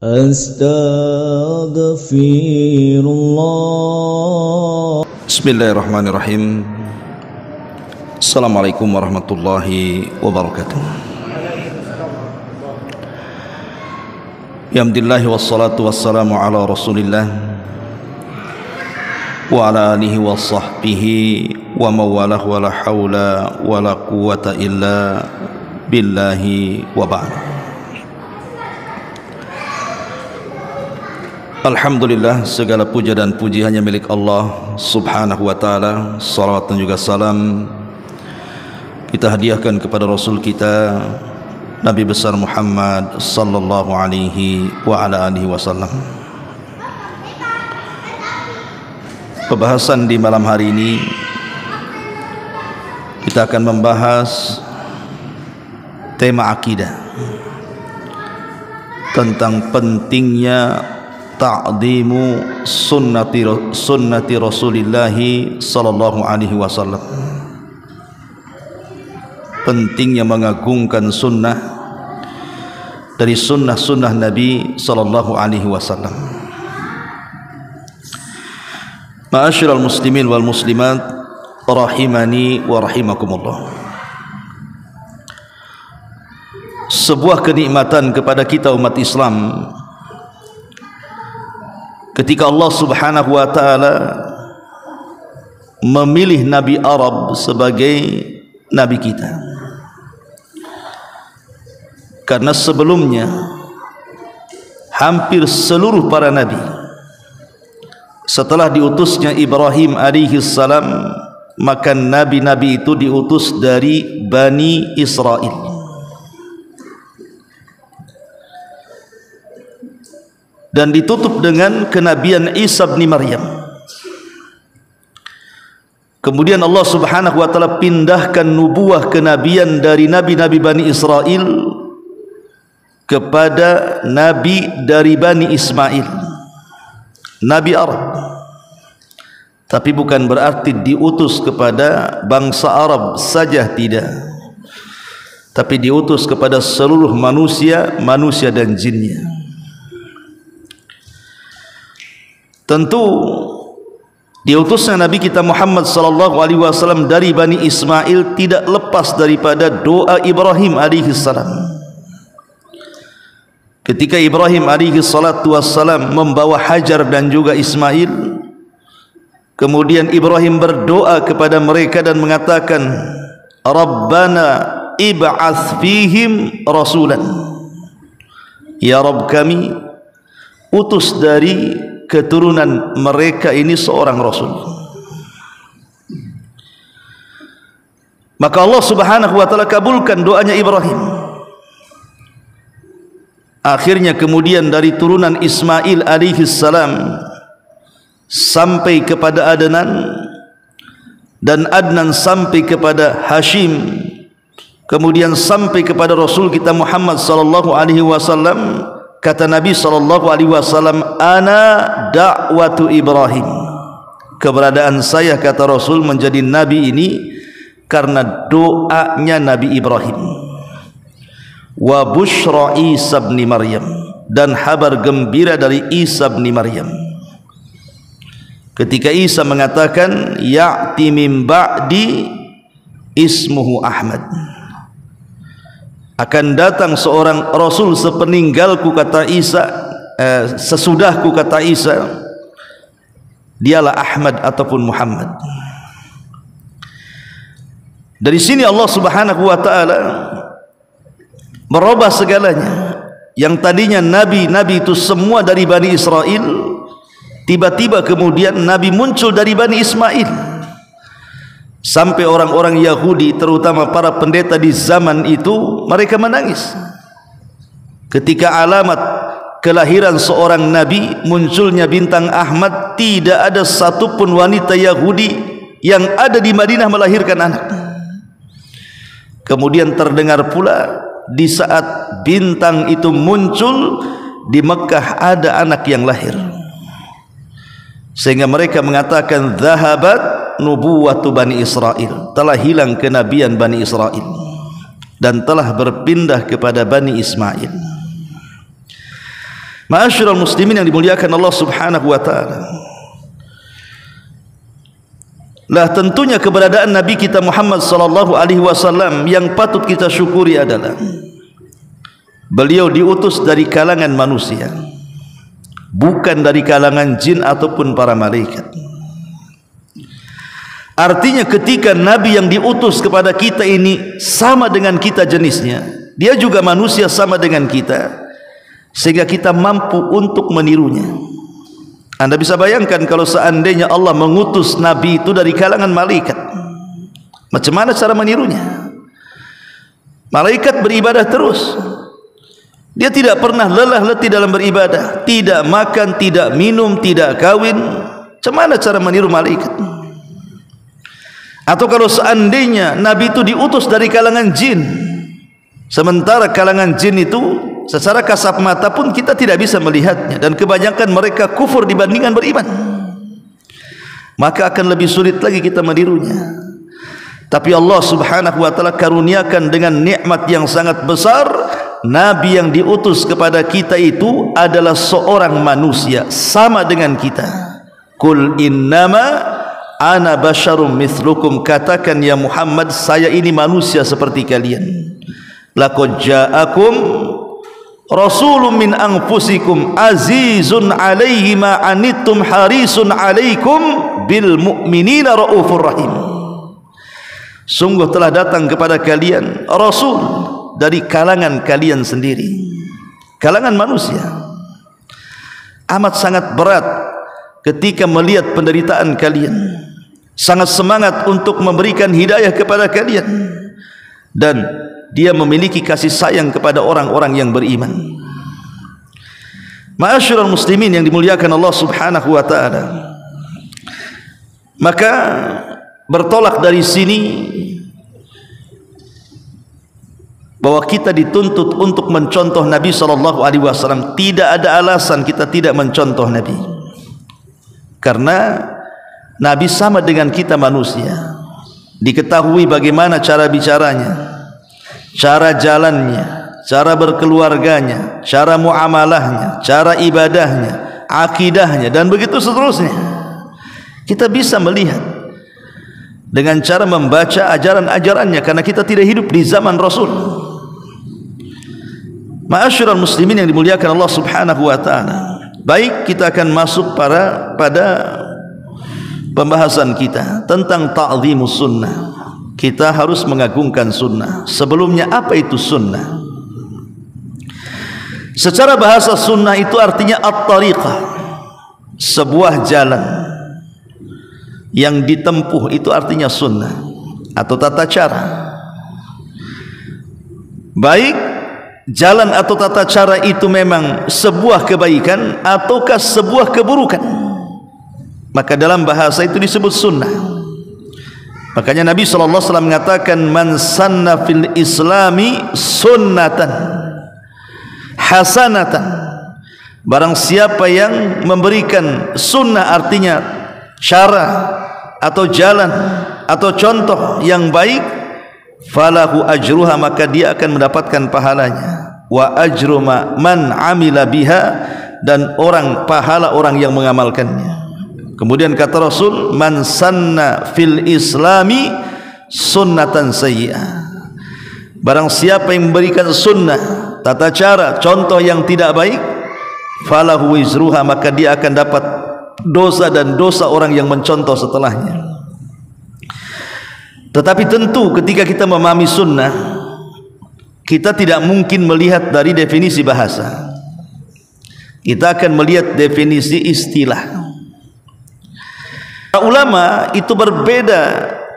Astaghfirullah. Bismillahirrahmanirrahim. Assalamualaikum warahmatullahi wabarakatuh. Alhamdulillah wassalatu wassalamu ala Rasulillah wa ala alihi wa sahbihi wa mawalah wa la hawla wa la quwwata illa billahi wa ba'd. Alhamdulillah, segala puja dan puji hanya milik Allah subhanahu wa ta'ala. Salawat dan juga salam kita hadiahkan kepada Rasul kita Nabi besar Muhammad sallallahu alaihi wa ala alihi wasallam. Pembahasan di malam hari ini kita akan membahas tema akidah, tentang pentingnya ta'zimu sunnati Rasulillah sallallahu alaihi wasallam. Pentingnya mengagungkan sunnah dari sunnah-sunnah Nabi sallallahu alaihi wasallam. Ma'asyiral muslimin wal muslimat rahimani wa rahimakumullah. Sebuah kenikmatan kepada kita umat Islam ketika Allah subhanahu wa ta'ala memilih Nabi Arab sebagai Nabi kita. Karena sebelumnya hampir seluruh para Nabi setelah diutusnya Ibrahim alaihi salam, maka Nabi-Nabi itu diutus dari Bani Israel. Dan ditutup dengan kenabian Isa bin Maryam. Kemudian Allah subhanahu wa ta'ala pindahkan nubuah kenabian dari nabi-nabi Bani Israel kepada nabi dari Bani Ismail, Nabi Arab. Tapi bukan berarti diutus kepada bangsa Arab saja, tidak, tapi diutus kepada seluruh manusia dan jinnya. Tentu diutusnya Nabi kita Muhammad sallallahu alaihi wasallam dari Bani Ismail tidak lepas daripada doa Ibrahim alaihi salam. Ketika Ibrahim alaihi salatu wassalam membawa Hajar dan juga Ismail, kemudian Ibrahim berdoa kepada mereka dan mengatakan, Rabbana ib'ats fihim rasulan. Ya Rabb kami, utus dari keturunan mereka ini seorang Rasul. Maka Allah subhanahu wa ta'ala kabulkan doanya Ibrahim. Akhirnya kemudian dari turunan Ismail alaihi salam sampai kepada Adnan, dan Adnan sampai kepada Hashim, kemudian sampai kepada Rasul kita Muhammad sallallahu alaihi wasallam. Kata Nabi sallallahu alaihi wasallam, ana da'watu Ibrahim. Keberadaan saya, kata Rasul, menjadi nabi ini karena doanya Nabi Ibrahim. Wa busyra Isa bin Maryam, dan kabar gembira dari Isa bin Maryam. Ketika Isa mengatakan, ya'ti min ba'di ismuhu Ahmad, akan datang seorang Rasul sepeninggalku, kata Isa, sesudahku, kata Isa, dialah Ahmad ataupun Muhammad. Dari sini Allah subhanahu wa ta'ala merubah segalanya. Yang tadinya nabi-nabi itu semua dari Bani Israel, tiba-tiba kemudian nabi muncul dari Bani Ismail. Sampai orang-orang Yahudi, terutama para pendeta di zaman itu, mereka menangis ketika alamat kelahiran seorang nabi, munculnya bintang Ahmad. Tidak ada satupun wanita Yahudi yang ada di Madinah melahirkan anak. Kemudian terdengar pula di saat bintang itu muncul, di Mekah ada anak yang lahir, sehingga mereka mengatakan zahabat nubuwatu Bani Israel, telah hilang kenabian Bani Israel dan telah berpindah kepada Bani Ismail. Ma'asyiral muslimin yang dimuliakan Allah Subhanahu wa taala. Lah tentunya keberadaan Nabi kita Muhammad sallallahu alaihi wasallam yang patut kita syukuri adalah beliau diutus dari kalangan manusia, bukan dari kalangan jin ataupun para malaikat. Artinya ketika Nabi yang diutus kepada kita ini sama dengan kita jenisnya, dia juga manusia sama dengan kita, sehingga kita mampu untuk menirunya. Anda bisa bayangkan kalau seandainya Allah mengutus Nabi itu dari kalangan malaikat, macam mana cara menirunya? Malaikat beribadah terus, dia tidak pernah lelah letih dalam beribadah, tidak makan, tidak minum, tidak kawin. Macam mana cara meniru malaikat? Atau kalau seandainya Nabi itu diutus dari kalangan jin, sementara kalangan jin itu secara kasat mata pun kita tidak bisa melihatnya, dan kebanyakan mereka kufur dibandingkan beriman, maka akan lebih sulit lagi kita menirunya. Tapi Allah Subhanahu wa taala karuniakan dengan nikmat yang sangat besar. Nabi yang diutus kepada kita itu adalah seorang manusia sama dengan kita. Qul innama ana basyarum mithlukum, katakan ya Muhammad, saya ini manusia seperti kalian. Laqad ja'akum rasulun min anfusikum azizun alaihi ma anittum harisun alaikum bil mu'minina raufur rahim. Sungguh telah datang kepada kalian rasul dari kalangan kalian sendiri, kalangan manusia. Amat sangat berat ketika melihat penderitaan kalian, sangat semangat untuk memberikan hidayah kepada kalian, dan dia memiliki kasih sayang kepada orang-orang yang beriman. Ma'asyiral muslimin yang dimuliakan Allah Subhanahu wa taala. Maka bertolak dari sini bahwa kita dituntut untuk mencontoh Nabi sallallahu alaihi wasallam. Tidak ada alasan kita tidak mencontoh Nabi, karena Nabi sama dengan kita manusia. Diketahui bagaimana cara bicaranya, cara jalannya, cara berkeluarganya, cara muamalahnya, cara ibadahnya, akidahnya, dan begitu seterusnya. Kita bisa melihat dengan cara membaca ajaran-ajarannya, karena kita tidak hidup di zaman Rasul. Ma'asyiral muslimin yang dimuliakan Allah Subhanahu wa taala. Baik, kita akan masuk pada pembahasan kita tentang ta'zimus sunnah. Kita harus mengagungkan sunnah. Sebelumnya, apa itu sunnah? Secara bahasa sunnah itu artinya at-tariqah, sebuah jalan yang ditempuh, itu artinya sunnah atau tata cara. Baik jalan atau tata cara itu memang sebuah kebaikan ataukah sebuah keburukan, maka dalam bahasa itu disebut sunnah. Makanya Nabi SAW mengatakan, man sanna fil islami sunnatan hasanatan, barang siapa yang memberikan sunnah, artinya cara atau jalan atau contoh yang baik, falahu ajruha, maka dia akan mendapatkan pahalanya, wa ajru man amila biha, dan pahala orang yang mengamalkannya. Kemudian kata Rasul, man sanna fil islami sunnatan sayyi'ah, barang siapa yang memberikan sunnah, tata cara, contoh yang tidak baik, falahu wizruha, maka dia akan dapat dosa dan dosa orang yang mencontoh setelahnya. Tetapi tentu ketika kita memahami sunnah, kita tidak mungkin melihat dari definisi bahasa, kita akan melihat definisi istilah. Ulama itu berbeda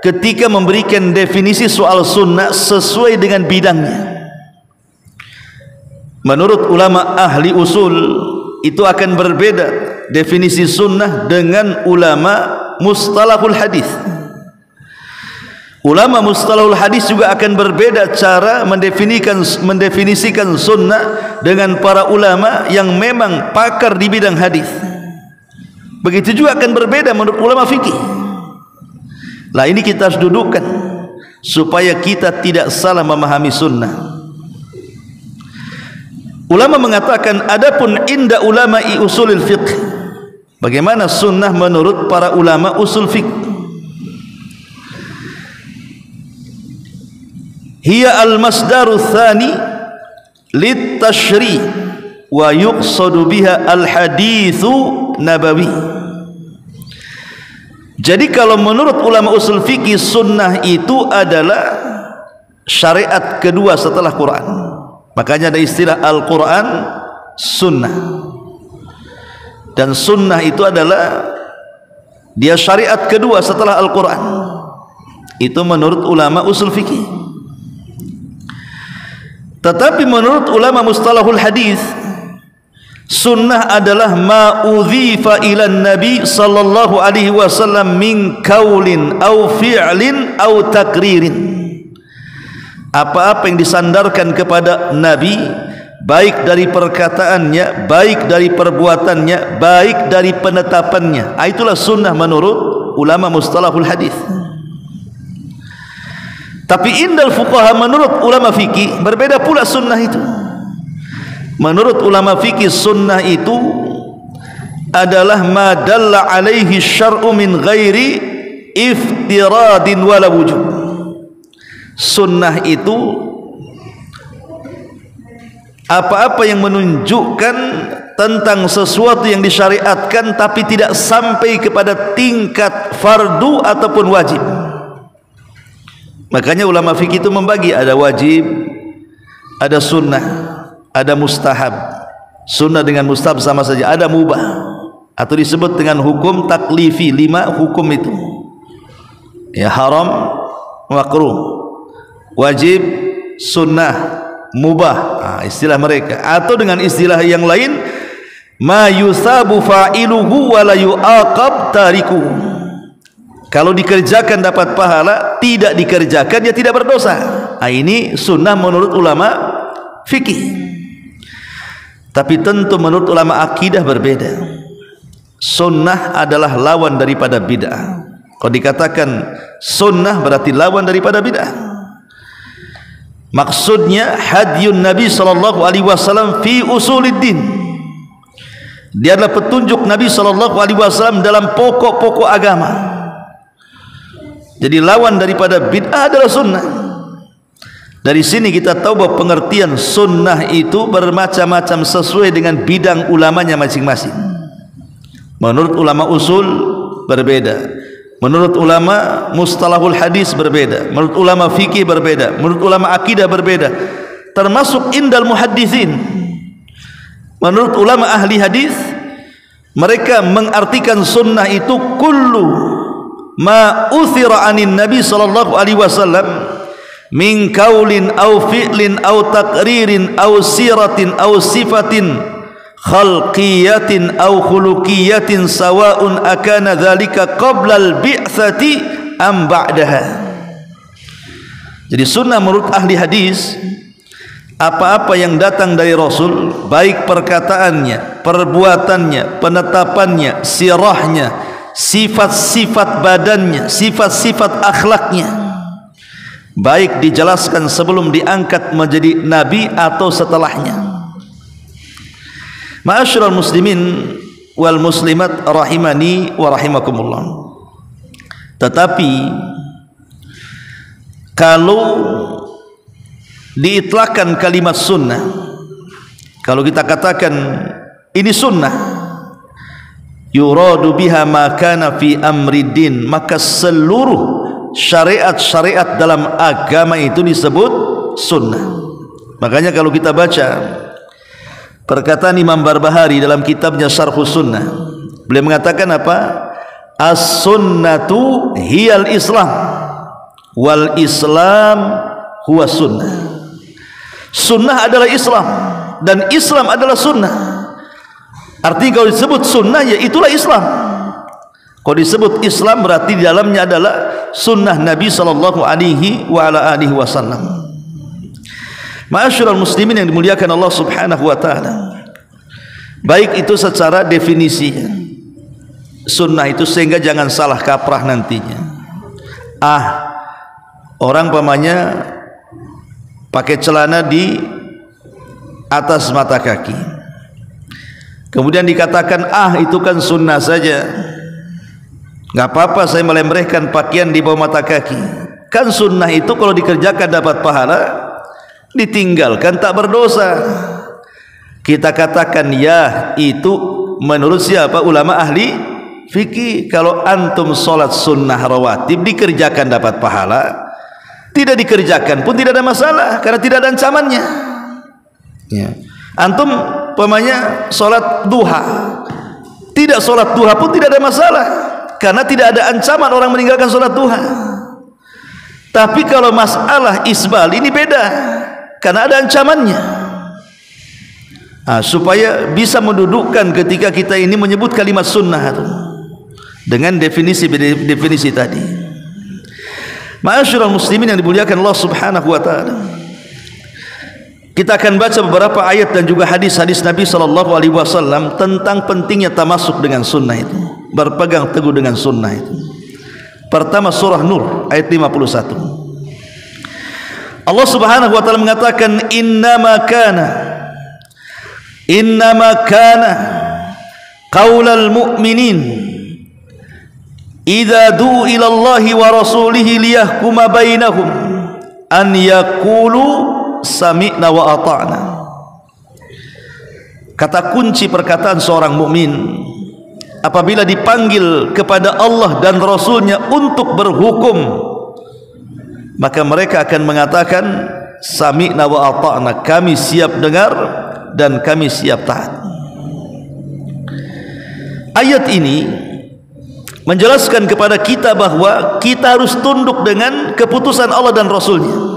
ketika memberikan definisi soal sunnah sesuai dengan bidangnya. Menurut ulama ahli usul itu akan berbeda definisi sunnah dengan ulama mustalahul hadis. Ulama mustalahul hadis juga akan berbeda cara mendefinisikan sunnah dengan para ulama yang memang pakar di bidang hadis. Begitu juga akan berbeda menurut ulama fikih. Lah ini kita harus dudukkan supaya kita tidak salah memahami sunnah. Ulama mengatakan adapun inda ulama'i usulil fiqh, bagaimana sunnah menurut para ulama usul fiqh? Hiya al-masdaru tsani lit-tashri' wa yuqsadu biha al-haditsu nabawi. Jadi kalau menurut ulama usul fikih, sunnah itu adalah syariat kedua setelah Quran. Makanya ada istilah Al-Quran sunnah. Dan sunnah itu adalah dia syariat kedua setelah Al-Quran. Itu menurut ulama usul fikih. Tetapi menurut ulama mustalahul hadis, sunnah adalah ma udhifa ila nabi sallallahu alaihi wasallam min qaulin au fi'lin au takririn. Apa-apa yang disandarkan kepada nabi, baik dari perkataannya, baik dari perbuatannya, baik dari penetapannya, itulah sunnah menurut ulama mustalahul hadis. Tapi indal fuqaha, menurut ulama fikih berbeda pula sunnah itu. Menurut ulama fikih, sunnah itu adalah ma dalla alaihi syar'u min ghairi iftiradin wala wujub. Sunnah itu apa-apa yang menunjukkan tentang sesuatu yang disyariatkan tapi tidak sampai kepada tingkat fardu ataupun wajib. Makanya ulama fikih itu membagi, ada wajib, ada sunnah, ada mustahab. Sunnah dengan mustahab sama saja. Ada mubah atau disebut dengan hukum taklifi, 5 hukum itu. Ya, haram, makruh, wajib, sunnah, mubah, istilah mereka. Atau dengan istilah yang lain, ma yusabu fa'iluhu wa la yu'aqab tarikuhu. Kalau dikerjakan dapat pahala, tidak dikerjakan dia tidak berdosa. Ini sunnah menurut ulama fikih. Tapi tentu menurut ulama akidah berbeda. Sunnah adalah lawan daripada bid'ah. Kalau dikatakan sunnah berarti lawan daripada bid'ah. Maksudnya hadyun Nabi sallallahu alaihi wasallam fi usuluddin. Dia adalah petunjuk Nabi sallallahu alaihi wasallam dalam pokok-pokok agama. Jadi lawan daripada bid'ah adalah sunnah. Dari sini kita tahu bahwa pengertian sunnah itu bermacam-macam sesuai dengan bidang ulamanya masing-masing. Menurut ulama usul berbeda, menurut ulama mustalahul hadis berbeda, menurut ulama fikih berbeda, menurut ulama akidah berbeda, termasuk indal muhadditsin. Menurut ulama ahli hadis, mereka mengartikan sunnah itu kullu ma uthira anin nabi sallallahu alaihi wasallam min qaulin au fi'lin au taqririn au siratin au sifatin khalqiyatin au khuluqiyatin sawa'un akana dzalika qabla al-bi'tsati am ba'daha. Jadi sunnah menurut ahli hadis, apa-apa yang datang dari Rasul, baik perkataannya, perbuatannya, penetapannya, sirahnya, sifat-sifat badannya, sifat-sifat akhlaknya, baik dijelaskan sebelum diangkat menjadi nabi atau setelahnya. Ma'asyiral muslimin wal muslimat rahimani wa rahimakumullah. Tetapi kalau diitlakkan kalimat sunnah, kalau kita katakan ini sunnah, yuradu biha ma kana fi amri din, maka seluruh syariat-syariat dalam agama itu disebut sunnah. Makanya kalau kita baca perkataan Imam Barbahari dalam kitabnya Syarhus Sunnah, beliau mengatakan apa? As-sunnatu hiyal islam wal islam huwa sunnah. Sunnah adalah Islam dan Islam adalah sunnah. Artinya kalau disebut sunnah, ya itulah Islam. Kalau disebut Islam berarti di dalamnya adalah sunnah Nabi sallallahu alaihi wa ala alihi wasallam. Ma'asyiral muslimin yang dimuliakan Allah Subhanahu wa taala, baik itu secara definisi sunnah itu, sehingga jangan salah kaprah nantinya. Orang pamannya pakai celana di atas mata kaki. Kemudian dikatakan, itu kan sunnah saja, nggak apa-apa saya melembrehkan pakaian di bawah mata kaki. Kan sunnah itu kalau dikerjakan dapat pahala, ditinggalkan tak berdosa. Kita katakan ya, itu menurut siapa? Ulama ahli fikih. Kalau antum sholat sunnah rawatib dikerjakan dapat pahala, tidak dikerjakan pun tidak ada masalah karena tidak ada ancamannya. Ya. Antum pemanya sholat duha, tidak sholat duha pun tidak ada masalah karena tidak ada ancaman orang meninggalkan sholat duha. Tapi kalau masalah isbal ini beda karena ada ancamannya. Supaya bisa mendudukkan ketika kita ini menyebut kalimat sunnah itu dengan definisi tadi. Ma'asyiral muslimin yang dimuliakan Allah Subhanahu wa taala. Kita akan baca beberapa ayat dan juga hadis-hadis Nabi sallallahu alaihi wasallam tentang pentingnya tamasuk dengan sunnah itu, berpegang teguh dengan sunnah itu. Pertama, surah Nur ayat 51. Allah Subhanahu wa taala mengatakan, innama kana qaulal mu'minin idza du'u ila Allahi wa rasulihi liyahkuma bainahum an yaqulu sami'na wa ata'na. Kata kunci perkataan seorang mukmin apabila dipanggil kepada Allah dan Rasulnya untuk berhukum, maka mereka akan mengatakan sami'na wa ata'na, kami siap dengar dan kami siap taat. Ayat ini menjelaskan kepada kita bahwa kita harus tunduk dengan keputusan Allah dan Rasulnya.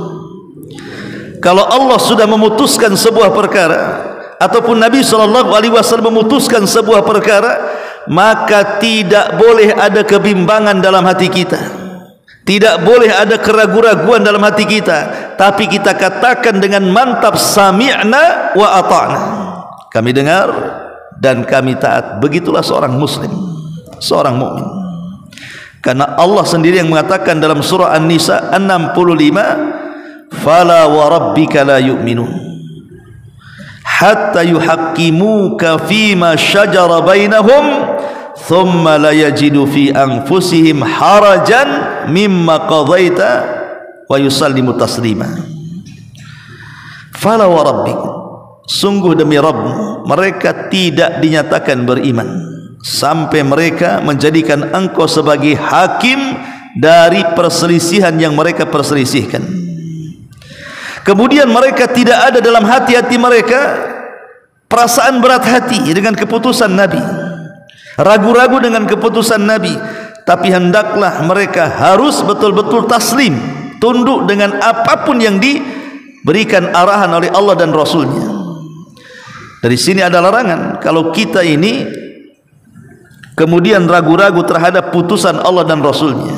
Kalau Allah sudah memutuskan sebuah perkara ataupun Nabi SAW memutuskan sebuah perkara, maka tidak boleh ada kebimbangan dalam hati kita, tidak boleh ada keraguan-raguan dalam hati kita, tapi kita katakan dengan mantap, sami'na wa ata'na, kami dengar dan kami taat. Begitulah seorang muslim, seorang mukmin. Karena Allah sendiri yang mengatakan dalam surah An-Nisa 65, fala wa rabbika la yu'minun hatta yuhaqqimuka fima syajara bainahum thumma la yajidu fi anfusihim harajan mimma qadaita wa yusallimu taslima. Fala wa rabbik, sungguh demi Rabbmu, mereka tidak dinyatakan beriman sampai mereka menjadikan engkau sebagai hakim dari perselisihan yang mereka perselisihkan. Kemudian mereka tidak ada dalam hati-hati mereka perasaan berat hati dengan keputusan Nabi, ragu-ragu dengan keputusan Nabi, tapi hendaklah mereka harus betul-betul taslim, tunduk dengan apapun yang diberikan arahan oleh Allah dan Rasulnya. Dari sini ada larangan kalau kita ini kemudian ragu-ragu terhadap putusan Allah dan Rasulnya,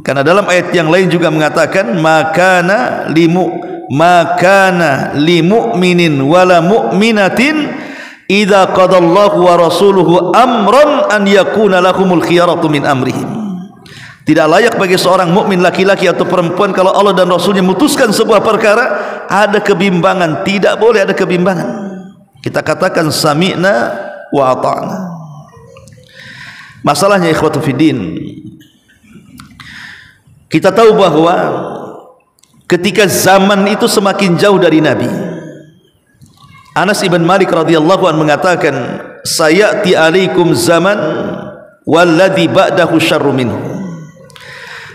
karena dalam ayat yang lain juga mengatakan makana limu'minin wala mu'minatin idza qadallahu wa rasuluhu amran an yakuna lahumul khiyaratu min amrihim. Tidak layak bagi seorang mukmin laki-laki atau perempuan kalau Allah dan Rasulnya memutuskan sebuah perkara ada kebimbangan, tidak boleh ada kebimbangan. Kita katakan sami'na wa ata'na. Masalahnya ikhwatu fiddin, kita tahu bahwa ketika zaman itu semakin jauh dari Nabi, Anas ibn Malik radhiyallahu anhu mengatakan, sayati alaikum zaman walladhi ba'dahu syarru minhu.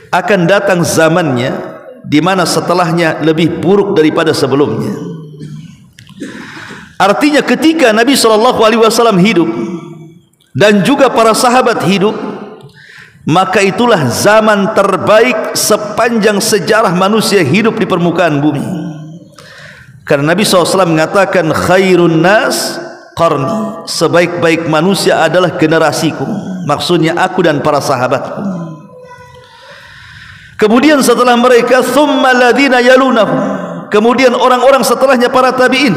Akan datang zamannya di mana setelahnya lebih buruk daripada sebelumnya. Artinya ketika Nabi SAW hidup dan juga para sahabat hidup, maka itulah zaman terbaik sepanjang sejarah manusia hidup di permukaan bumi. Karena Nabi SAW mengatakan khairun nas qarni, sebaik-baik manusia adalah generasiku, maksudnya aku dan para sahabatku. Kemudian setelah mereka thumma ladina yalunahum, kemudian orang-orang setelahnya para tabi'in,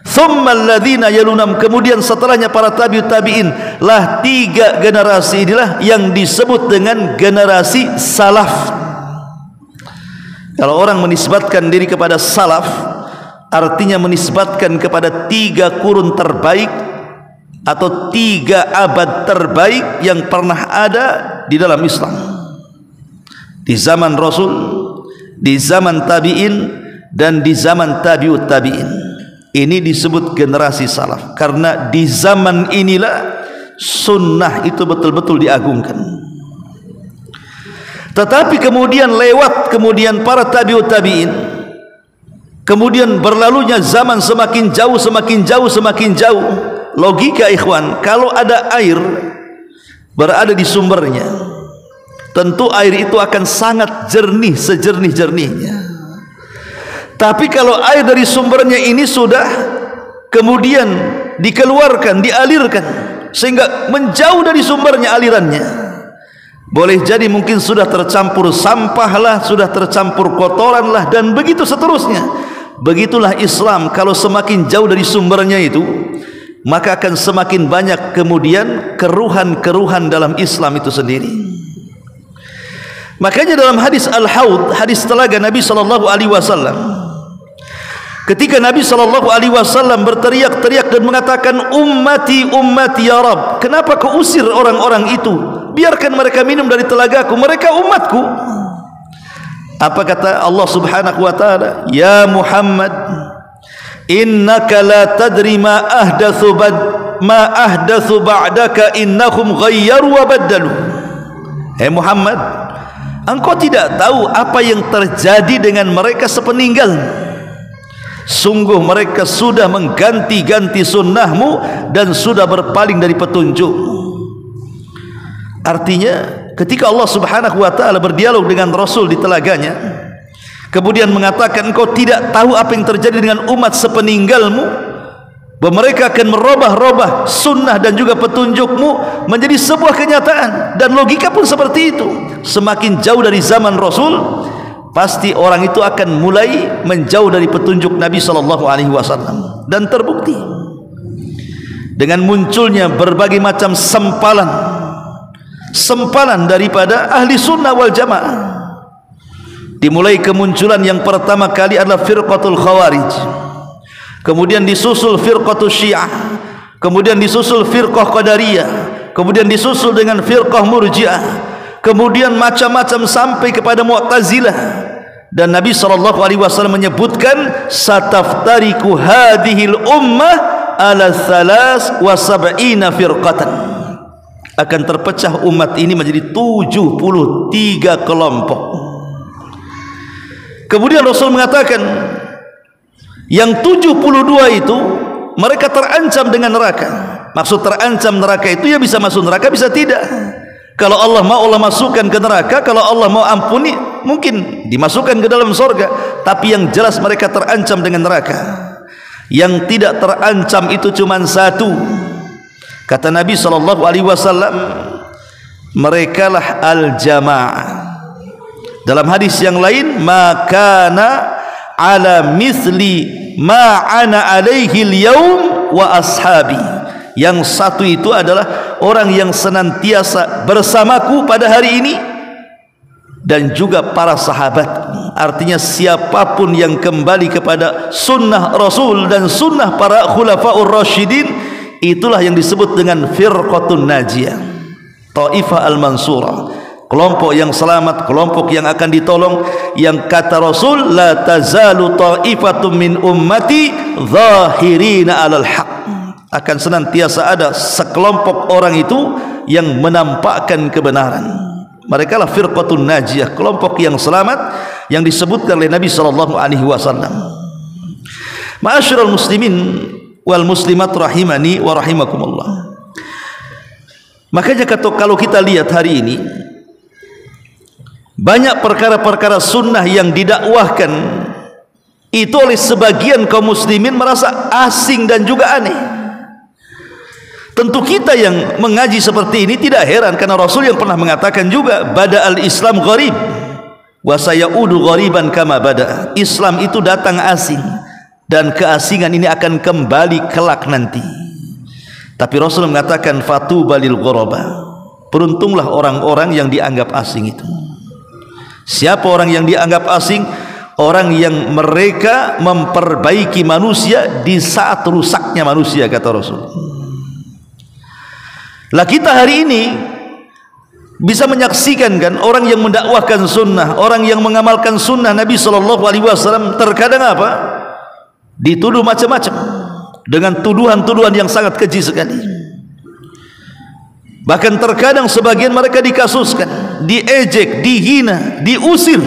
thumma alladhina yalunam, kemudian setelahnya para tabi'in. Lah tiga generasi inilah yang disebut dengan generasi salaf. Kalau orang menisbatkan diri kepada salaf, artinya menisbatkan kepada 3 kurun terbaik atau 3 abad terbaik yang pernah ada di dalam Islam, di zaman Rasul, di zaman tabi'in, dan di zaman tabi'ut tabi'in. Ini disebut generasi salaf karena di zaman inilah sunnah itu betul-betul diagungkan. Tetapi kemudian lewat kemudian para tabi'ut tabi'in, kemudian berlalunya zaman semakin jauh, semakin jauh, semakin jauh. Logika ikhwan, kalau ada air berada di sumbernya, tentu air itu akan sangat jernih, sejernih-jernihnya. Tapi kalau air dari sumbernya ini sudah kemudian dikeluarkan, dialirkan, sehingga menjauh dari sumbernya alirannya, boleh jadi mungkin sudah tercampur sampah lah, sudah tercampur kotoran lah, dan begitu seterusnya. Begitulah Islam, kalau semakin jauh dari sumbernya itu, maka akan semakin banyak kemudian keruhan-keruhan dalam Islam itu sendiri. Makanya dalam hadis Al-Haud, hadis telaga Nabi SAW, ketika Nabi SAW berteriak-teriak dan mengatakan, ummati ummati ya Rab, kenapa kau usir orang-orang itu? Biarkan mereka minum dari telagaku, mereka umatku. Apa kata Allah Subhanahu wa ta'ala? Ya Muhammad, innaka la tadri ma ahdathu ba'daka innahum ghayyaru wa baddalu. Hai Muhammad, engkau tidak tahu apa yang terjadi dengan mereka sepeninggal. Sungguh mereka sudah mengganti-ganti sunnahmu dan sudah berpaling dari petunjuk. Artinya ketika Allah Subhanahu wa ta'ala berdialog dengan Rasul di telaganya, kemudian mengatakan engkau tidak tahu apa yang terjadi dengan umat sepeninggalmu, bahwa mereka akan merubah-rubah sunnah dan juga petunjukmu menjadi sebuah kenyataan. Dan logika pun seperti itu. Semakin jauh dari zaman Rasul, pasti orang itu akan mulai menjauh dari petunjuk Nabi SAW. Dan terbukti dengan munculnya berbagai macam sempalan daripada ahli sunnah wal jamaah. Dimulai kemunculan yang pertama kali adalah firqatul khawarij, kemudian disusul firqatul syiah, kemudian disusul firqah qadariyah, kemudian disusul dengan firqah murji'ah, kemudian macam-macam sampai kepada mu'tazilah. Dan Nabi SAW menyebutkan, sataftariku hadhil ummah ala 73 firqatan, akan terpecah umat ini menjadi 73 kelompok. Kemudian Rasul mengatakan, yang 72 itu mereka terancam dengan neraka. Maksud terancam neraka itu ya bisa masuk neraka, bisa tidak. Kalau Allah mau, Allah masukkan ke neraka. Kalau Allah mau ampuni, mungkin dimasukkan ke dalam surga. Tapi yang jelas mereka terancam dengan neraka. Yang tidak terancam itu cuma satu. Kata Nabi SAW, merekalah al-jamaah. Dalam hadis yang lain, makana ala mithli ma ana alaihi al-yawm wa ashabi. Yang satu itu adalah orang yang senantiasa bersamaku pada hari ini dan juga para sahabat. Artinya siapapun yang kembali kepada sunnah Rasul dan sunnah para khulafaur rasyidin, itulah yang disebut dengan firqatun najiyah, taifah al-mansurah, kelompok yang selamat, kelompok yang akan ditolong. Yang kata Rasul, la tazalu taifatun min ummati zahirina alal haq, akan senantiasa ada sekelompok orang itu yang menampakkan kebenaran. Mereka lah firqatun najiyah, kelompok yang selamat yang disebutkan oleh Nabi SAW. Ma'asyiral muslimin wal muslimat rahimani wa rahimakumullah. Makanya kalau kita lihat hari ini, banyak perkara-perkara sunnah yang didakwahkan itu oleh sebagian kaum muslimin merasa asing dan juga aneh. Tentu kita yang mengaji seperti ini tidak heran, karena Rasul yang pernah mengatakan juga, bada'al Islam gharib wa sayaudu ghariban kama bada. Islam itu datang asing dan keasingan ini akan kembali kelak nanti. Tapi Rasul mengatakan, fatuba lil ghuraba, beruntunglah orang-orang yang dianggap asing itu. Siapa orang yang dianggap asing? orang yang mereka memperbaiki manusia di saat rusaknya manusia, kata Rasul. Lah kita hari ini bisa menyaksikan kan, orang yang mendakwahkan sunnah, orang yang mengamalkan sunnah Nabi SAW terkadang apa? Dituduh macam-macam dengan tuduhan-tuduhan yang sangat keji sekali. Bahkan terkadang sebagian mereka dikasuskan, diejek, dihina, diusir,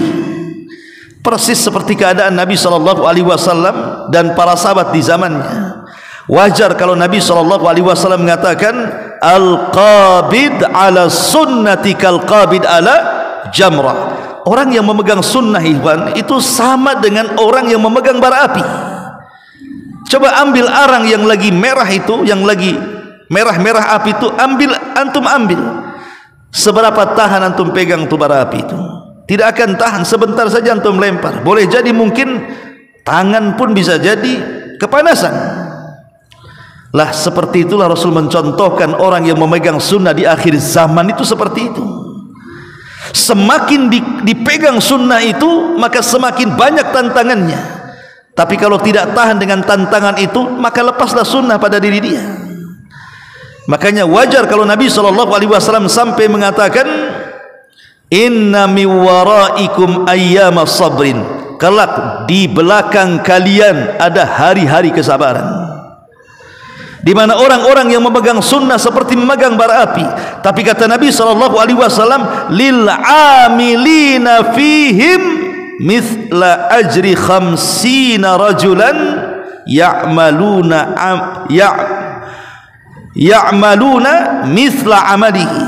persis seperti keadaan Nabi SAW dan para sahabat di zamannya. Wajar kalau Nabi SAW mengatakan, al-qabid ala sunnati kal-qabid ala jamrah. Orang yang memegang sunnah itu sama dengan orang yang memegang bara api. Coba ambil arang yang lagi merah itu, yang lagi merah-merah api itu, antum ambil. Seberapa tahan antum pegang tu bara api itu? Tidak akan tahan, sebentar saja antum lempar. Boleh jadi mungkin tangan pun bisa jadi kepanasan. Lah seperti itulah Rasul mencontohkan orang yang memegang sunnah di akhir zaman itu seperti itu. Semakin dipegang sunnah itu, maka semakin banyak tantangannya. Tapi kalau tidak tahan dengan tantangan itu, maka lepaslah sunnah pada diri dia. Makanya wajar kalau Nabi SAW sampai mengatakan, inna mi waraikum ayyama sabrin, kelak di belakang kalian ada hari-hari kesabaran, di mana orang-orang yang memegang sunnah seperti memegang bara api. Tapi kata Nabi SAW, lil amilina fihim mithla ajri khamsina rajulan ya'maluna mithla amalihi.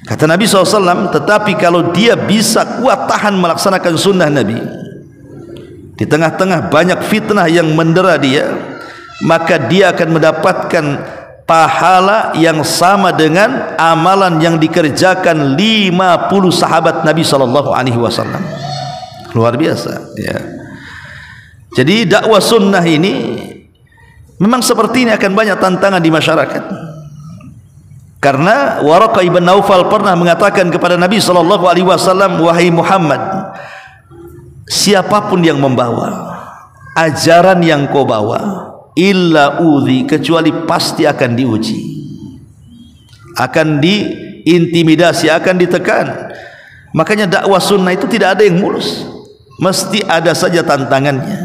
Kata Nabi SAW, tetapi kalau dia bisa kuat tahan melaksanakan sunnah Nabi di tengah-tengah banyak fitnah yang mendera dia, maka dia akan mendapatkan pahala yang sama dengan amalan yang dikerjakan 50 sahabat Nabi SAW. Luar biasa ya. Jadi dakwah sunnah ini memang seperti ini akan banyak tantangan di masyarakat. Karena Waraqah ibn Naufal pernah mengatakan kepada Nabi SAW, wahai Muhammad, siapapun yang membawa ajaran yang kau bawa, illa udhi, kecuali pasti akan diuji, akan diintimidasi, akan ditekan. Makanya dakwah sunnah itu tidak ada yang mulus, mesti ada saja tantangannya.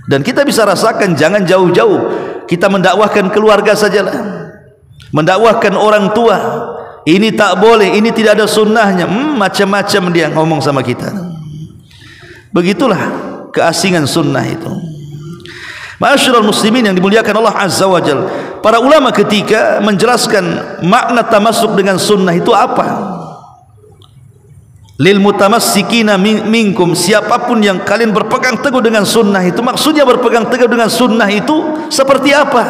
Dan kita bisa rasakan, jangan jauh-jauh, kita mendakwahkan keluarga sajalah, mendakwahkan orang tua, ini tak boleh, ini tidak ada sunnahnya, macam-macam dia ngomong sama kita. Begitulah keasingan sunnah itu. Ma'asyiral muslimin yang dimuliakan Allah Azza wa Jalla, para ulama ketika menjelaskan makna tamasuk dengan sunnah itu apa. Lil mutamassikina minkum, siapapun yang kalian berpegang teguh dengan sunnah itu, maksudnya berpegang teguh dengan sunnah itu seperti apa?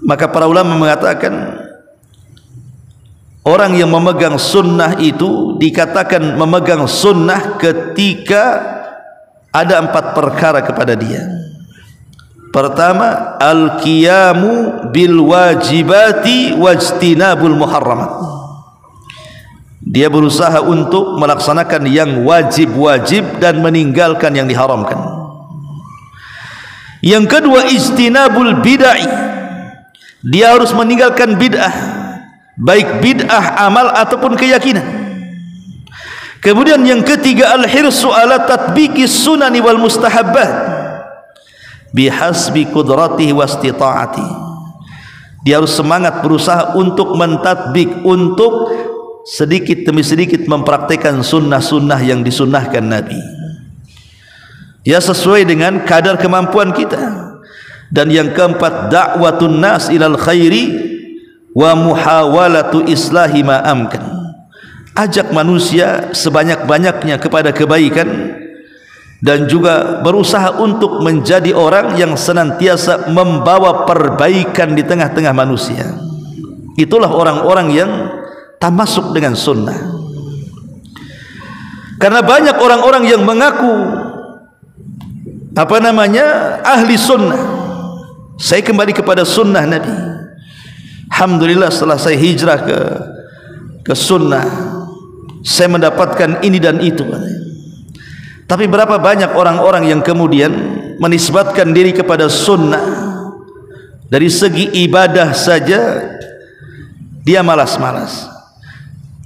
Maka para ulama mengatakan, orang yang memegang sunnah itu dikatakan memegang sunnah ketika ada 4 perkara kepada dia. Pertama, al-qiyamu bil wajibati wajtinabul muharramat. Dia berusaha untuk melaksanakan yang wajib-wajib dan meninggalkan yang diharamkan. Yang kedua, ijtinabul bid'ah. Dia harus meninggalkan bid'ah, baik bid'ah amal ataupun keyakinan. Kemudian yang ketiga, al-hirsu ala tatbiqi sunani wal mustahabbat bihasbi qudratihi wastita'ati. Dia harus semangat berusaha untuk mentatbik, untuk sedikit demi sedikit mempraktikkan sunnah-sunnah yang disunnahkan Nabi, ya sesuai dengan kadar kemampuan kita. Dan yang keempat, da'watun nas ilal khairi wa muhawalatu islahi ma amkan. Ajak manusia sebanyak-banyaknya kepada kebaikan dan juga berusaha untuk menjadi orang yang senantiasa membawa perbaikan di tengah-tengah manusia. Itulah orang-orang yang tamasuk dengan sunnah. Karena banyak orang-orang yang mengaku ahli sunnah. Saya kembali kepada sunnah Nabi. Alhamdulillah, setelah saya hijrah ke sunnah, saya mendapatkan ini dan itu. Tapi berapa banyak orang-orang yang kemudian menisbatkan diri kepada sunnah, dari segi ibadah saja dia malas-malas,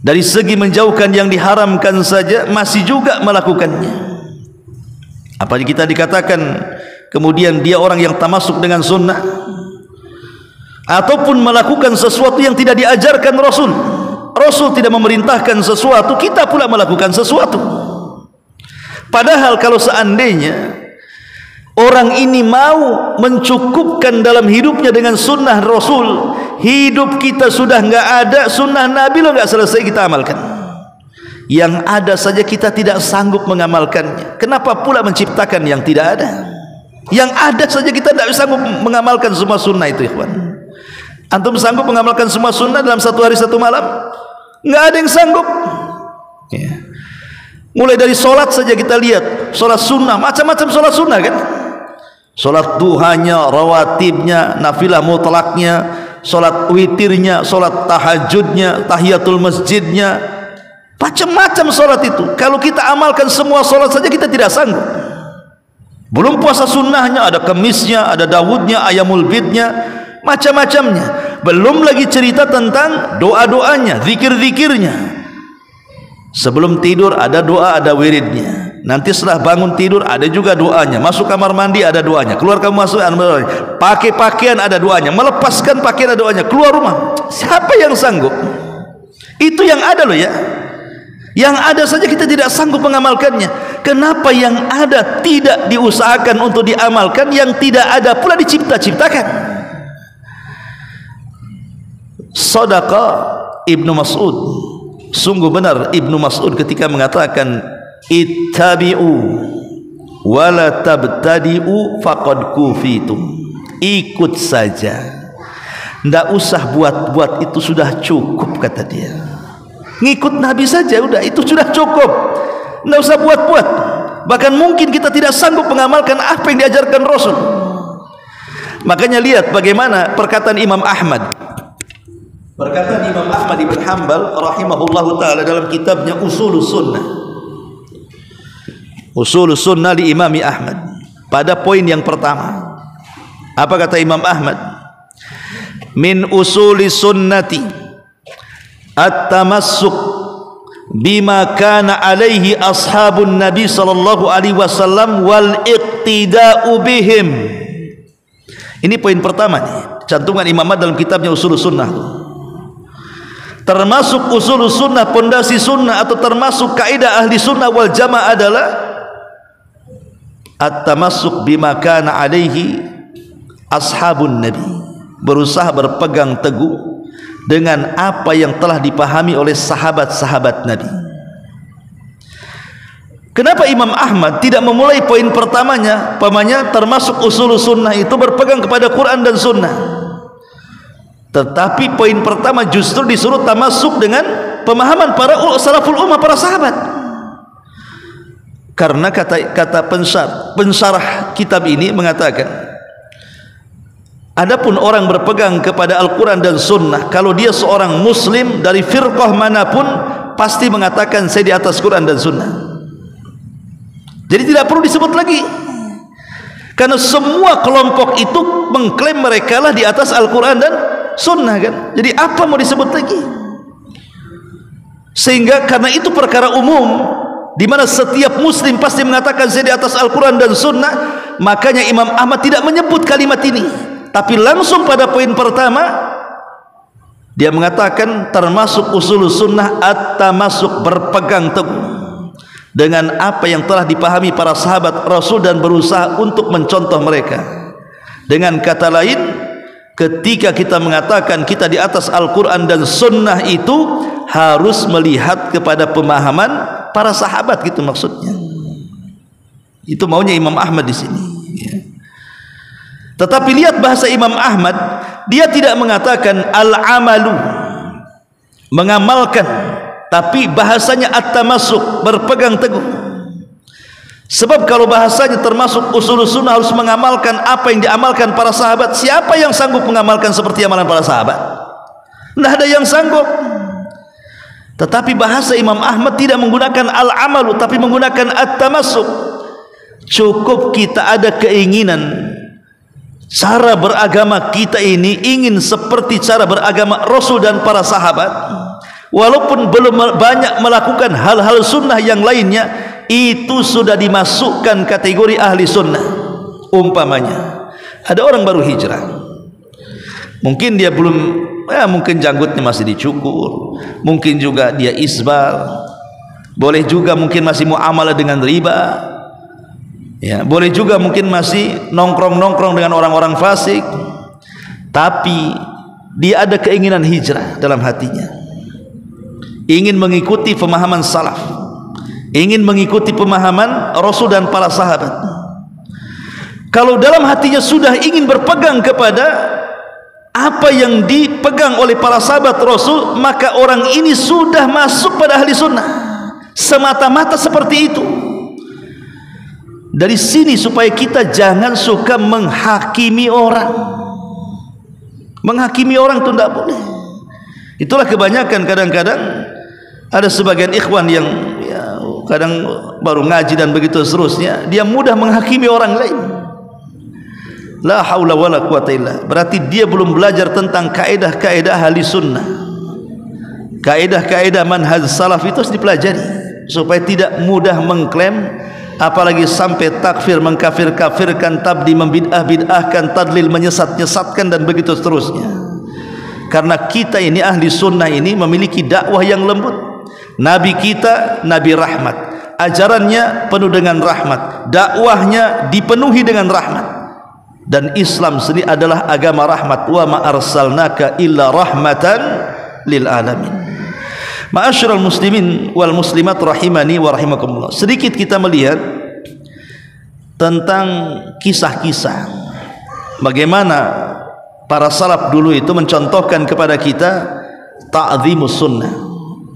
dari segi menjauhkan yang diharamkan saja masih juga melakukannya. Apalagi kita dikatakan kemudian dia orang yang tamasuk dengan sunnah, ataupun melakukan sesuatu yang tidak diajarkan Rasul. Rasul tidak memerintahkan sesuatu, kita pula melakukan sesuatu. Padahal kalau seandainya orang ini mau mencukupkan dalam hidupnya dengan sunnah Rasul, hidup kita sudah enggak ada, sunnah Nabi lo enggak selesai kita amalkan. Yang ada saja kita tidak sanggup mengamalkannya. Kenapa pula menciptakan yang tidak ada? Yang ada saja kita tidak sanggup mengamalkan semua sunnah itu, ikhwan. Antum sanggup mengamalkan semua sunnah dalam satu hari satu malam? Enggak ada yang sanggup. Ya. Mulai dari solat saja kita lihat, solat sunnah, macam-macam solat sunnah kan? Solat duhanya, rawatibnya, nafilah mutlaknya, solat witirnya, solat tahajudnya, tahiyatul masjidnya, macam-macam solat itu. Kalau kita amalkan semua solat saja kita tidak sanggup. Belum puasa sunnahnya, ada kemisnya, ada Dawudnya, ayamul bidnya, macam-macamnya. Belum lagi cerita tentang doa-doanya, zikir-zikirnya. Sebelum tidur ada doa, ada wiridnya. Nanti setelah bangun tidur ada juga doanya. Masuk kamar mandi ada doanya. Keluar kamu masuk ada doanya. Pakai pakaian ada doanya. Melepaskan pakaian ada doanya. Keluar rumah. Siapa yang sanggup? Itu yang ada loh ya. Yang ada saja kita tidak sanggup mengamalkannya. Kenapa yang ada tidak diusahakan untuk diamalkan, yang tidak ada pula dicipta-ciptakan? Sadaqah Ibnu Mas'ud. Sungguh benar Ibnu Mas'ud ketika mengatakan ittabi'u wala tabtadi'u faqad kufitum. Ikut saja, tidak usah buat-buat, itu sudah cukup, kata dia. Ngikut Nabi saja udah, itu sudah cukup, tidak usah buat-buat. Bahkan mungkin kita tidak sanggup mengamalkan apa yang diajarkan Rasul. Makanya lihat bagaimana perkataan Imam Ahmad. Perkataan Imam Ahmad ibn Hanbal rahimahullahu ta'ala dalam kitabnya Usulus Sunnah. Usulus Sunnah di Imam Ahmad. Pada poin yang pertama, apa kata Imam Ahmad? Min usuli sunnati at-tamassuk bima kana alaihi ashabun Nabi sallallahu alaihi wasallam wal iqtida'u bihim. Ini poin pertama nih, cantuman Imam Ahmad dalam kitabnya Usulus Sunnah. Termasuk usul sunnah, pondasi sunnah, atau termasuk kaidah ahli sunnah wal jamaah adalah at-tamassuk bima kana alaihi ashabun Nabi, berusaha berpegang teguh dengan apa yang telah dipahami oleh sahabat-sahabat Nabi. Kenapa Imam Ahmad tidak memulai poin pertamanya, pamannya termasuk usul sunnah itu berpegang kepada Quran dan sunnah, tetapi poin pertama justru disuruh tamasuk dengan pemahaman para salaful ummah, para sahabat. Karena kata pensarah kitab ini mengatakan, adapun orang berpegang kepada Al-Quran dan Sunnah, kalau dia seorang Muslim dari firqah manapun, pasti mengatakan saya di atas Quran dan Sunnah. Jadi tidak perlu disebut lagi, karena semua kelompok itu mengklaim mereka lah di atas Al-Quran dan Sunnah kan. Jadi apa mau disebut lagi? Sehingga karena itu perkara umum, di mana setiap Muslim pasti mengatakan saya di atas Al-Quran dan Sunnah. Makanya Imam Ahmad tidak menyebut kalimat ini, tapi langsung pada poin pertama dia mengatakan termasuk usul sunnah at-tamasuk, berpegang teguh dengan apa yang telah dipahami para sahabat Rasul dan berusaha untuk mencontoh mereka. Dengan kata lain, ketika kita mengatakan kita di atas Al-Quran dan Sunnah, itu harus melihat kepada pemahaman para sahabat, gitu maksudnya. Itu maunya Imam Ahmad di sini. Tetapi lihat bahasa Imam Ahmad, dia tidak mengatakan al-amalu, mengamalkan, tapi bahasanya at-tamassuk, berpegang teguh. Sebab kalau bahasanya termasuk usul sunnah harus mengamalkan apa yang diamalkan para sahabat. Siapa yang sanggup mengamalkan seperti amalan para sahabat? Tidak ada yang sanggup. Tetapi bahasa Imam Ahmad tidak menggunakan al-amalu, tapi menggunakan at-tamassuk. Cukup kita ada keinginan cara beragama kita ini ingin seperti cara beragama Rasul dan para sahabat, walaupun belum banyak melakukan hal-hal sunnah yang lainnya, itu sudah dimasukkan kategori ahli sunnah. Umpamanya ada orang baru hijrah, mungkin dia belum, mungkin janggutnya masih dicukur, mungkin juga dia isbal, boleh juga mungkin masih muamalah dengan riba, boleh juga mungkin masih nongkrong-nongkrong dengan orang-orang fasik, tapi dia ada keinginan hijrah dalam hatinya, ingin mengikuti pemahaman salaf, ingin mengikuti pemahaman Rasul dan para sahabat. Kalau dalam hatinya sudah ingin berpegang kepada apa yang dipegang oleh para sahabat Rasul, maka orang ini sudah masuk pada ahli sunnah, semata-mata seperti itu. Dari sini supaya kita jangan suka menghakimi orang. Menghakimi orang itu tidak boleh. Itulah kebanyakan kadang-kadang ada sebagian ikhwan yang kadang baru ngaji dan begitu seterusnya, dia mudah menghakimi orang lain. La haula wala quwata illa. Berarti dia belum belajar tentang kaedah-kaedah ahli sunnah. Kaedah-kaedah manhaj salaf itu harus dipelajari supaya tidak mudah mengklaim, apalagi sampai takfir, mengkafir-kafirkan, tabdi, membid'ah-bid'ahkan, tadlil, menyesat-nyesatkan dan begitu seterusnya. Karena kita ini ahli sunnah ini memiliki dakwah yang lembut. Nabi kita Nabi rahmat, ajarannya penuh dengan rahmat, dakwahnya dipenuhi dengan rahmat. Dan Islam sendiri adalah agama rahmat. Wa ma arsalnaka illa rahmatan lil alamin. Ma'asyiral muslimin wal muslimat rahimani wa rahimakumullah. Sedikit kita melihat tentang kisah-kisah bagaimana para salaf dulu itu mencontohkan kepada kita ta'zimus sunnah,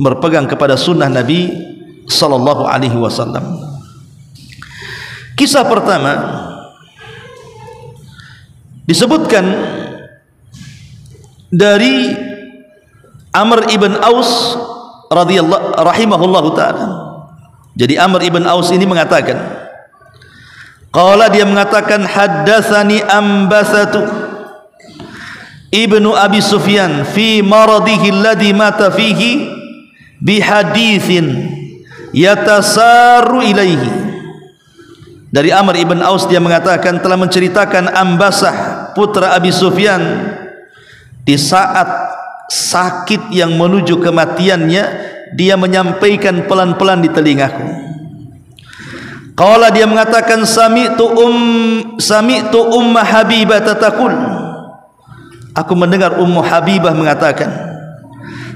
berpegang kepada sunnah Nabi sallallahu alaihi wasallam. Kisah pertama disebutkan dari Amr ibn Aus radhiyallahu rahimahullahu taala. Jadi Amr ibn Aus ini mengatakan, qala, dia mengatakan, haddatsani Ambasatu ibnu Abi Sufyan fi maradihi alladhi mata fihi bihaditsin yatasaru ilaihi. Dari Amr ibn Aus dia mengatakan telah menceritakan Ambasah putra Abi Sufyan di saat sakit yang menuju kematiannya, dia menyampaikan pelan-pelan di telingaku. Qala, dia mengatakan, sami'tu Ummu Habibah tatakul, aku mendengar Ummu Habibah mengatakan,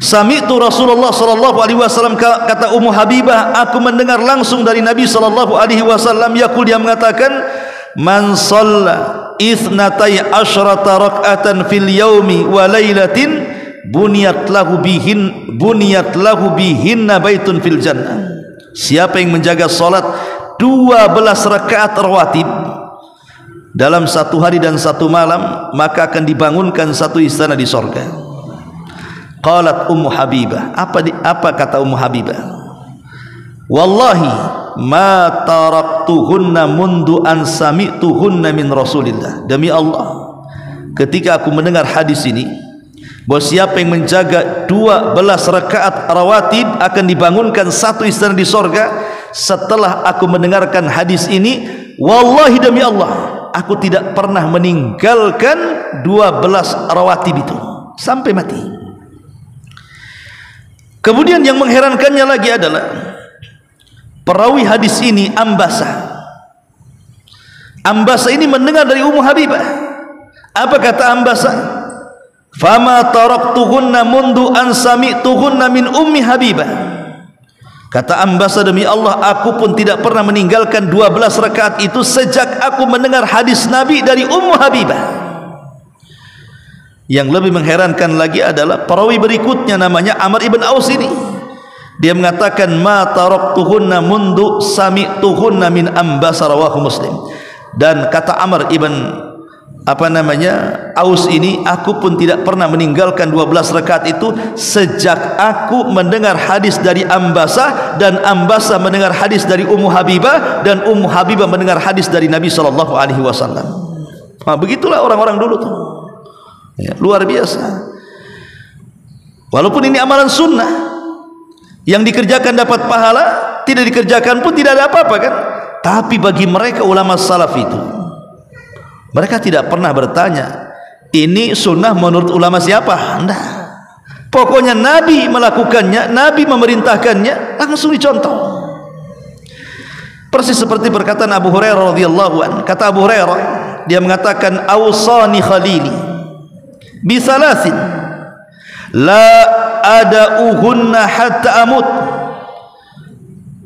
sami'tu Rasulullah sallallahu alaihi wasallam, kata Ummu Habibah, aku mendengar langsung dari Nabi sallallahu alaihi wasallam, yaqul, dia mengatakan, man shalla ithnatai asyrata rak'atan fil yaumi wa lailatin buniyat lahu bihinna baitun fil jannah. Siapa yang menjaga salat 12 rakaat rawatib dalam satu hari dan satu malam, maka akan dibangunkan satu istana di sorga. Qalat Ummu Habibah, apa kata Ummu Habibah? Wallahi ma taraktuhunna mundu an sami'tuhunna min Rasulillah. Demi Allah, ketika aku mendengar hadis ini, bahwa siapa yang menjaga 12 rakaat rawatib akan dibangunkan satu istana di sorga, setelah aku mendengarkan hadis ini, wallahi demi Allah, aku tidak pernah meninggalkan 12 rawatib itu sampai mati. Kemudian yang mengherankannya lagi adalah perawi hadis ini Ambasah. Ambasah ini mendengar dari Ummu Habibah. Apa kata Ambasah? Fama taraktuhunna mundu an sami'tuhunna min Ummi Habibah. Kata Ambasah, demi Allah, aku pun tidak pernah meninggalkan 12 rakaat itu sejak aku mendengar hadis Nabi dari Ummu Habibah. Yang lebih mengherankan lagi adalah perawi berikutnya, namanya Amr ibn Aus ini. Dia mengatakan, ma taraktuhunna mundu sami'tuhunna min Ambasah, rawahu Muslim. Dan kata Amr ibn Aus ini, aku pun tidak pernah meninggalkan 12 rakaat itu sejak aku mendengar hadis dari Ambasah, dan Ambasah mendengar hadis dari Ummu Habibah, dan Ummu Habibah mendengar hadis dari Nabi SAW. Nah, begitulah orang-orang dulu tuh, ya, luar biasa. Walaupun ini amalan sunnah yang dikerjakan dapat pahala, tidak dikerjakan pun tidak ada apa-apa kan. Tapi bagi mereka ulama salaf itu, mereka tidak pernah bertanya, ini sunnah menurut ulama siapa? Enggak. Pokoknya Nabi melakukannya, Nabi memerintahkannya, langsung dicontoh. Persis seperti perkataan Abu Hurairah radhiyallahu anhu. Kata Abu Hurairah, dia mengatakan, "Awsani khalili bi thalathin la ada'uhunna hatta amut."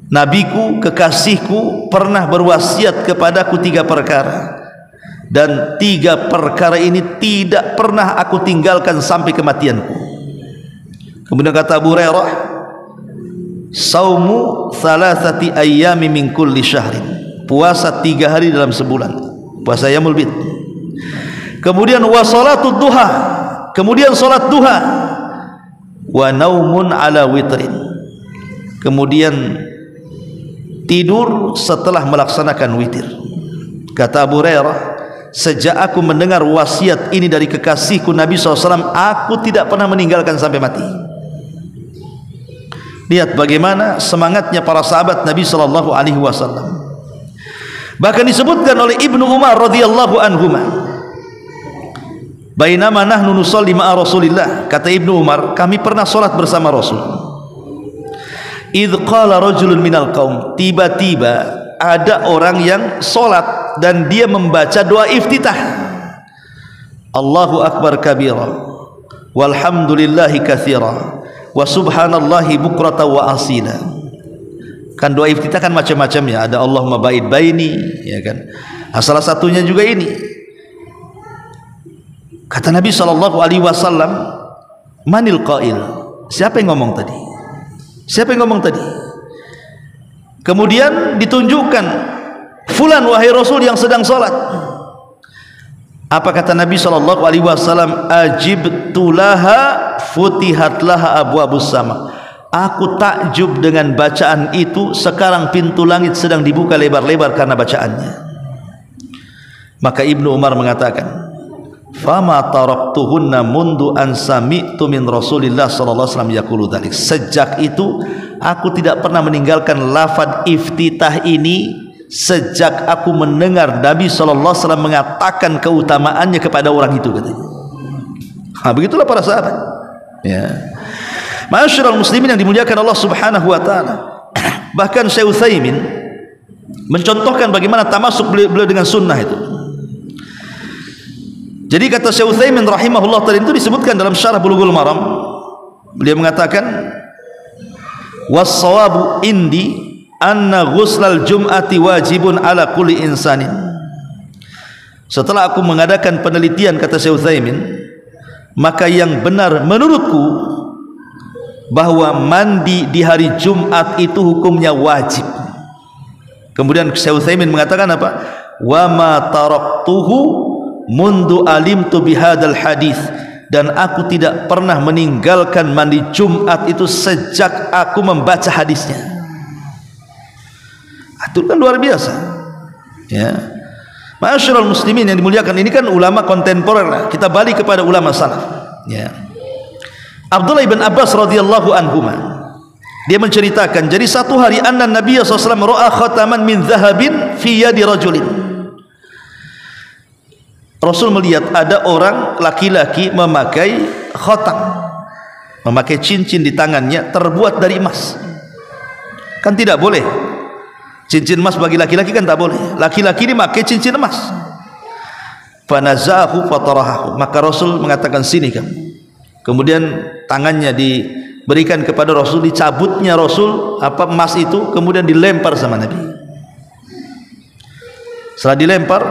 Nabiku, kekasihku pernah berwasiat kepadaku 3 perkara, dan 3 perkara ini tidak pernah aku tinggalkan sampai kematianku. Kemudian kata Abu Hurairah, saumu thalathati ayyami min kulli syahrin, puasa 3 hari dalam sebulan, puasa yaumul bid. Kemudian wa salatud duha, kemudian salat duha, wa naumun ala witrin, kemudian tidur setelah melaksanakan witir. Kata Abu Hurairah, sejak aku mendengar wasiat ini dari kekasihku Nabi SAW, aku tidak pernah meninggalkan sampai mati. Lihat bagaimana semangatnya para sahabat Nabi SAW. Bahkan disebutkan oleh Ibnu Umar radhiyallahu anhuma, bainama nahnu nusalli ma'a Rasulillah, kata Ibnu Umar, kami pernah salat bersama Rasul. Idh qala rajulun minal qaum, tiba-tiba ada orang yang salat dan dia membaca doa iftitah, Allahu akbar kabira walhamdulillahi katsira wa subhanallahi bukrata wa asila. Kan doa iftitah kan macam-macam ya, ada Allahumma ba'id baini, ya kan. Nah, salah satunya juga ini. Kata Nabi SAW, manil qail, siapa yang ngomong tadi? Siapa yang ngomong tadi? Kemudian ditunjukkan, fulan wahai Rasul yang sedang salat. Apa kata Nabi SAW? Ajibtu laha futihat laha abwabus sama. Aku takjub dengan bacaan itu, sekarang pintu langit sedang dibuka lebar-lebar karena bacaannya. Maka Ibnu Umar mengatakan, fama taraktuhunna mundu an sami'tu min Rasulillah sallallahu alaihi wasallam yaqulu dzalik. Sejak itu aku tidak pernah meninggalkan lafaz iftitah ini sejak aku mendengar Nabi sallallahu alaihi wasallam mengatakan keutamaannya kepada orang itu, katanya. Nah, begitulah para sahabat. Ya. Ma'asyiral muslimin yang dimuliakan Allah Subhanahu wa taala. Bahkan Syekh Utsaimin mencontohkan bagaimana tamasuk beliau dengan sunnah itu. Jadi kata Syekh Utsaimin rahimahullah tadi itu disebutkan dalam Syarah Bulughul Maram. Beliau mengatakan, was-shawabu indi anna ghuslal jum'ati wajibun ala kulli insanin. Setelah aku mengadakan penelitian, kata Syekh Utsaimin, maka yang benar menurutku bahwa mandi di hari Jumat itu hukumnya wajib. Kemudian Syekh Utsaimin mengatakan apa? Wa ma taraktuhu mundu alimtu bihadzal hadis, dan aku tidak pernah meninggalkan mandi Jumat itu sejak aku membaca hadisnya. Itu kan luar biasa. Ya. Ma'asyiral muslimin yang dimuliakan, ini kan ulama kontemporer. Kita balik kepada ulama salaf. Ya. Abdullah ibn Abbas radhiyallahu anhuma, dia menceritakan, jadi satu hari anna Nabi SAW ra'a khataman min zahabin fi yadi rajulin. Rasul melihat ada orang laki-laki memakai khatam, memakai cincin di tangannya terbuat dari emas. Kan tidak boleh cincin emas bagi laki-laki, kan tak boleh. Laki-laki ini memakai cincin emas. Fanazahu fatarahu, maka Rasul mengatakan, sini kamu. Kemudian tangannya diberikan kepada Rasul, dicabutnya Rasul apa emas itu, kemudian dilempar sama Nabi. Setelah dilempar,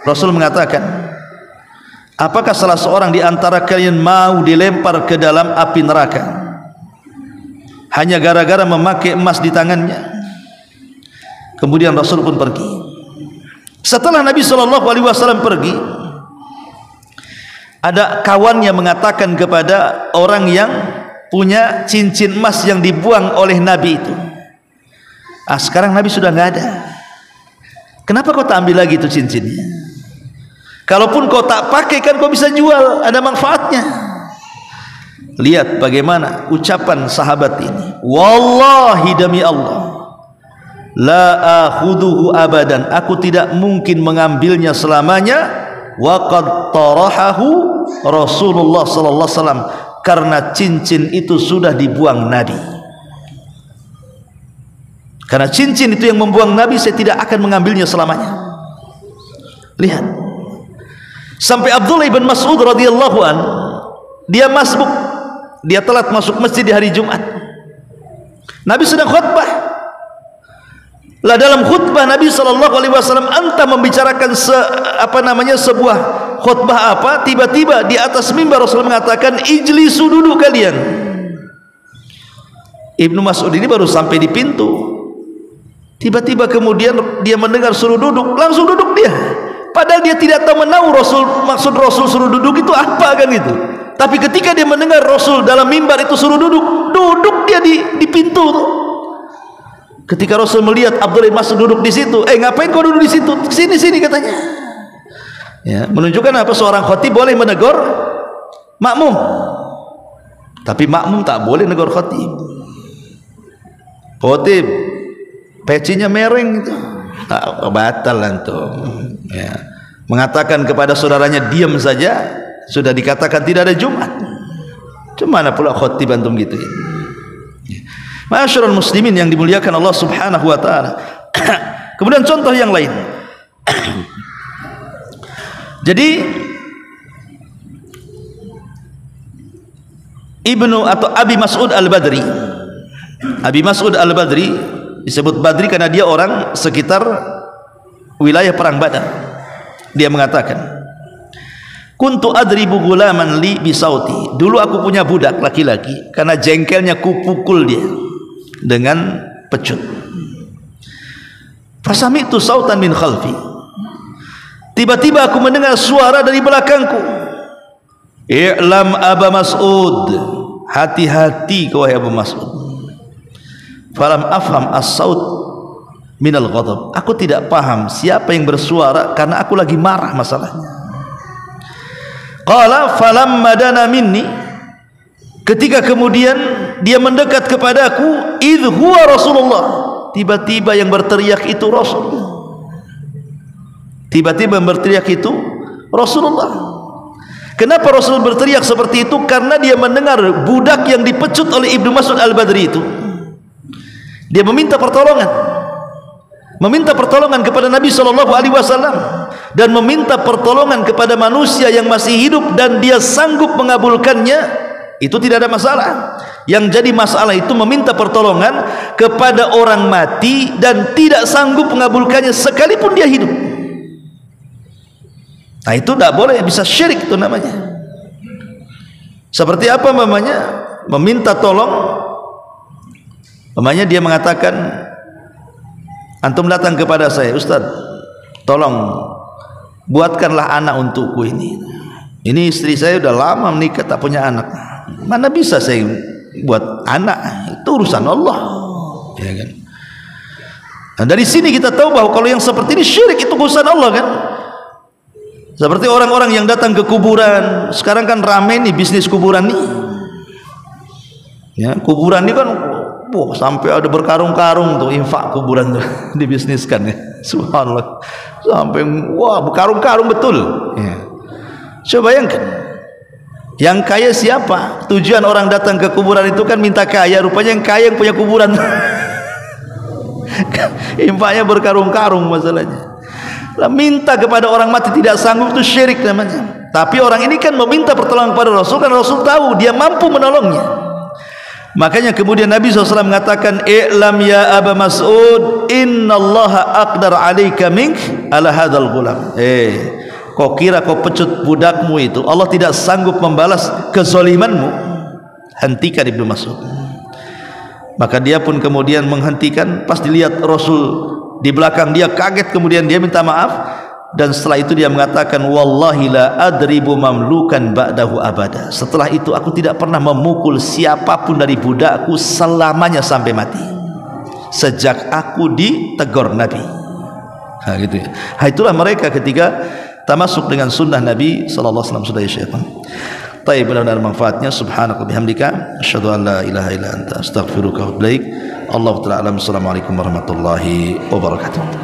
Rasul mengatakan, apakah salah seorang di antara kalian mau dilempar ke dalam api neraka hanya gara-gara memakai emas di tangannya? Kemudian Rasul pun pergi. Setelah Nabi SAW pergi, ada kawannya mengatakan kepada orang yang punya cincin emas yang dibuang oleh Nabi itu, sekarang Nabi sudah nggak ada, kenapa kau tak ambil lagi itu cincinnya? Kalaupun kau tak pakai kan kau bisa jual, ada manfaatnya. Lihat bagaimana ucapan sahabat ini, wallahi demi Allah, la akhuduhu abadan, aku tidak mungkin mengambilnya selamanya, wa qad tarahahu Rasulullah sallallahu alaihi wasallam, karena cincin itu sudah dibuang Nabi. Karena cincin itu yang membuang Nabi, saya tidak akan mengambilnya selamanya. Lihat, sampai Abdullah bin Mas'ud radhiyallahu an, dia masbuk, dia telat masuk masjid di hari Jumat. Nabi sedang khutbah. Lah dalam khutbah Nabi sallallahu alaihi wasallam anta membicarakan sebuah khutbah apa, tiba-tiba di atas mimbar Rasul mengatakan ijlisu, duduk kalian. Ibnu Mas'ud ini baru sampai di pintu, tiba-tiba kemudian dia mendengar suruh duduk, langsung duduk dia, padahal dia tidak tahu menahu maksud Rasul suruh duduk itu apa kan gitu. Tapi ketika dia mendengar Rasul dalam mimbar itu suruh duduk, duduk dia di pintu tuh. Ketika Rasul melihat Abdullah bin Mas'ud duduk di situ, ngapain kau duduk di situ? Sini katanya. Ya, menunjukkan apa? Seorang khatib boleh menegur makmum, tapi makmum tak boleh menegur khatib. Khatib pecinya mereng itu, batal antum. Ya, mengatakan kepada saudaranya diam saja sudah dikatakan tidak ada Jumat. Cuma pula khatib antum gitu ya. Ma'asyiral muslimin yang dimuliakan Allah Subhanahu wa taala. Kemudian contoh yang lain. Jadi Ibnu atau Abi Mas'ud Al-Badri. Abi Mas'ud Al-Badri disebut Badri karena dia orang sekitar wilayah perang Badar. Dia mengatakan, kuntu adribu gulaman li bisauti, dulu aku punya budak laki-laki, karena jengkelnya kupukul dia dengan pecut. Fasami'tu sautan min khalfi, tiba-tiba aku mendengar suara dari belakangku, i'lam Aba Mas'ud, hati-hati kau wahai Abu Mas'ud. Falam afham as-saut minal ghadab, aku tidak paham siapa yang bersuara karena aku lagi marah masalahnya. Qala falamma dana minni, ketika kemudian dia mendekat kepadaku, idh huwa Rasulullah, tiba-tiba yang berteriak itu Rasul. Tiba-tiba yang berteriak itu Rasulullah. Kenapa Rasul berteriak seperti itu? Karena dia mendengar budak yang dipecut oleh Ibnu Mas'ud Al-Badri itu, dia meminta pertolongan, kepada Nabi SAW, dan meminta pertolongan kepada manusia yang masih hidup dan dia sanggup mengabulkannya. Itu tidak ada masalah. Yang jadi masalah itu meminta pertolongan kepada orang mati dan tidak sanggup mengabulkannya sekalipun dia hidup. Nah itu tidak boleh, bisa syirik itu namanya. Seperti apa namanya? Meminta tolong, namanya dia mengatakan, antum datang kepada saya, Ustaz, tolong buatkanlah anak untukku ini. Ini istri saya udah lama menikah tak punya anak. Mana bisa saya buat anak? Itu urusan Allah, ya kan? Nah, dari sini kita tahu bahwa kalau yang seperti ini syirik, itu urusan Allah kan? Seperti orang-orang yang datang ke kuburan. Sekarang kan ramai nih bisnis kuburan nih. Ya, kuburan ini kan sampai ada berkarung-karung tuh infak kuburan tuh dibisniskan ya. Subhanallah. Sampai berkarung-karung betul. Ya. Coba bayangkan, yang kaya siapa? Tujuan orang datang ke kuburan itu kan minta kaya, rupanya yang kaya yang punya kuburan. Infaknya berkarung-karung masalahnya. Lah, minta kepada orang mati tidak sanggup itu syirik namanya. Tapi orang ini kan meminta pertolongan kepada Rasul, karena Rasul tahu dia mampu menolongnya. Makanya kemudian Nabi SAW mengatakan, i'lam ya Aba Mas'ud, innallaha aqdar alaika mink ala hadzal ghulam. Kau kira kau pecut budakmu itu, Allah tidak sanggup membalas kezalimanmu? Hentikan Ibnu Mas'ud. Maka dia pun kemudian menghentikan. Pas dilihat Rasul di belakang dia, kaget, kemudian dia minta maaf. dan setelah itu dia mengatakan wallahi la adribu mamlukan ba'dahu abada. Setelah itu aku tidak pernah memukul siapapun dari budakku selamanya sampai mati, sejak aku ditegur Nabi. Gitu ya. Itulah mereka ketika tamasuk dengan sunnah Nabi sallallahu alaihi wasallam. Sudah ya syaitan. Taib, benar-benar manfaatnya. Subhanaka bihamdika asyhadu an la ilaha illa anta astaghfiruka wa atubu ilaik. Allahu ta'ala alam. Assalamualaikum warahmatullahi wabarakatuh.